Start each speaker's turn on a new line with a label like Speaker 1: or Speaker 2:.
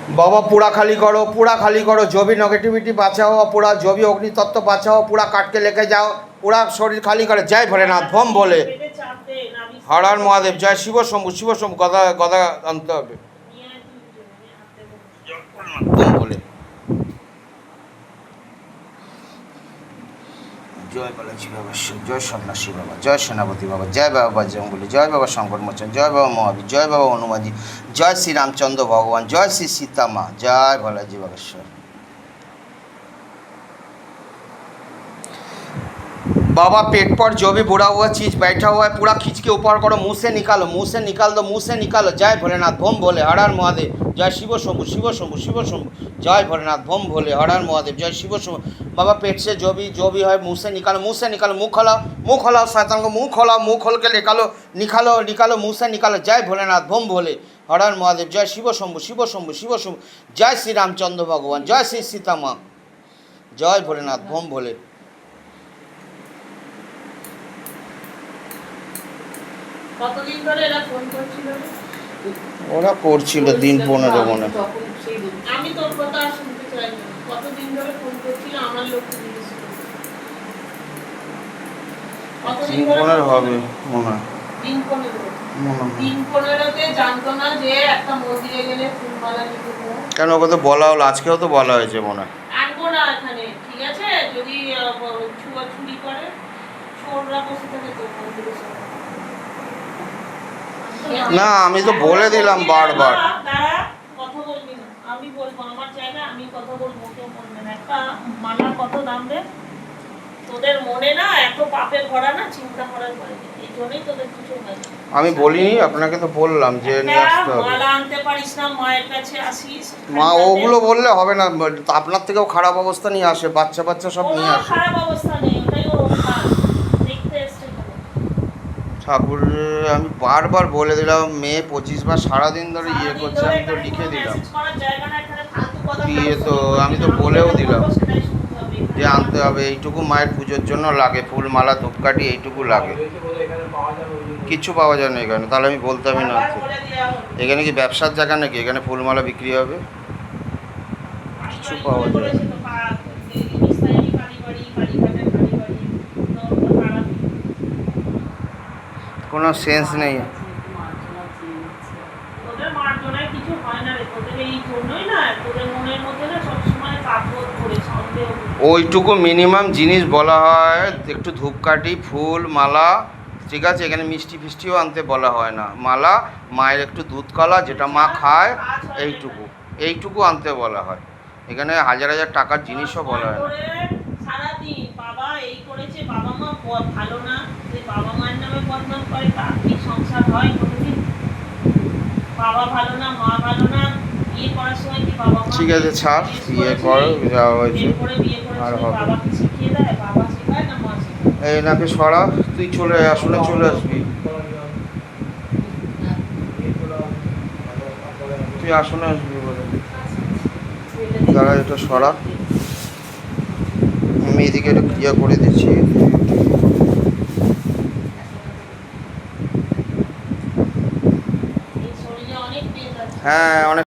Speaker 1: बाबा पूरा खाली करो जो भी नेगेटिविटी बचाओ, पूरा जो भी अग्नि तत्व बचाओ, पूरा काट के लेके जाओ, पूरा शरीर खाली करे। जय भोलेनाथ बम बोले, हर हर महादेव, जय शिव शंभु गदा गदा आनते হবে बम बोले। जय बालाजी बाबा, जय सन्यासी बाबा, जय सेनापति बाबा, जय बाबा बजरंगबली, जय बाबा शंकर मोचन, जय बाबा महावीर, जय बाबा हनुमान जी, जय श्री रामचंद्र भगवान, जय श्री सीता माँ, जय बालाजी बागेश्वर। बाबा पेट पर जो भी बुरा हुआ चीज बैठा हुआ है पूरा खींच के ऊपर करो, मुंह से निकालो, मुंह से निकाल दो, मुंह से निकालो। जय भोलेनाथ बम भोले, हर हर महादेव, जय शिव शंभु शिव शंभु, जय भोलेनाथ बम भोले, हर हर महादेव, जय शिव शंभु। बाबा पेट से जो भी है मुंह से निकालो, मुंह से निकालो, मुंह खोलाओ शैतान को, मुंह खोल के निकालो मुंह से निकालो। जय भोलेनाथ बम भोले, हर हर महादेव, जय शिव शंभु, जय श्री रामचंद्र भगवान, जय श्री सीता माँ, जय भोलेनाथ बम भोले।
Speaker 2: কতদিন ধরে এরা ফোন করছিল?
Speaker 1: ওরা করছিল দিন 15 মনে।
Speaker 2: আমি তোর কথা শুনতে চাই না। কতদিন ধরে ফোন করছিল আমার লোক দিয়েছিল।
Speaker 1: দিন 15 হবে মনে।
Speaker 2: দিন 15 দিন 15তে জানতো না যে একটা মন্দিরে গেলে ফুলমালা নিতে হবে।
Speaker 1: কেন ওকে তো বলা হলো, আজকেও তো বলা হয়েছে মনে।
Speaker 2: আনবো না এখানে, ঠিক আছে? যদি ছুরি করে চোররা বসে থাকে তো মন্দিরে
Speaker 1: না আমি তো বলে দিলাম বারবার।
Speaker 2: কথা বলবি না, আমি বলবো আমার জায়গা, আমি কথা বলবো, কেউ বলবে না। একটা মালার কত দাম রে? তোদের মনে না এত পাপে ভরা না, চিন্তা করার পরে এই জন্যই তোদের কিছু হয়।
Speaker 1: আমি বলিনি আপনাকে, তো বললাম যে নিয়ে আসতে হবে।
Speaker 2: মালা আনতে পারিস না, মায়ের কাছে আসিস।
Speaker 1: মা ওগুলো বললে হবে না, আপনার থেকেও খারাপ অবস্থা নিয়ে আসে, বাচ্চা সব নিয়ে আসে।
Speaker 2: খারাপ অবস্থা নেই, ওটাই ওর অভ্যাস। দেখতে এসছে
Speaker 1: ঠাকুর আমি বারবার বলে দিলাম, মেয়ে 25 বার সারাদিন ধরে ইয়ে করছে, আমি তো লিখে দিলাম দিয়ে, তো আমি তো বলেও দিলাম যে আনতে হবে, এইটুকু মায়ের পুজোর জন্য লাগে, ফুল মালা ধূপকাঠি এইটুকু লাগে, কিচ্ছু পাওয়া যায় না এখানে। তাহলে আমি বলতামই না, এখানে কি ব্যবসার জায়গা নাকি এখানে ফুলমালা বিক্রি হবে? কিছু পাওয়া যায় না, কোনো সেন্স নেই। ওইটুকু মিনিমাম জিনিস বলা হয়, একটু ধূপকাঠি ফুল মালা, ঠিক আছে? এখানে মিষ্টি ফিষ্টিও আনতে বলা হয় না, মালা, মায়ের একটু দুধ কলা যেটা মা খায়, এইটুকু আনতে বলা হয়। এখানে হাজার হাজার টাকার জিনিসও বলা হয় না।
Speaker 2: সারাদিন বাবা এই করেছে, বাবা মা ভালো না, বাবা মায়ের নামে বদনাম করে, তার কি সংসার হয় কোনোদিন? বাবা ভালো না, মা ভালো না, বিয়ে করার সময় কি বাবা মা
Speaker 1: ঠিক আছে ছাড়, বিয়ে কর, যাওয়া হয়েছে আর হবে।
Speaker 2: বাবা কি শিখিয়ে দেয়? বাবা শেখায় না মা শেখায়?
Speaker 1: এই নাকে সরা, তুই চলে আসলে চলে আসবি, তুই আসলে আসবি বলে দাঁড়া, এটা সরা, আমি এদিকে এটা ক্লিয়ার করে দিচ্ছি। হ্যাঁ অনেক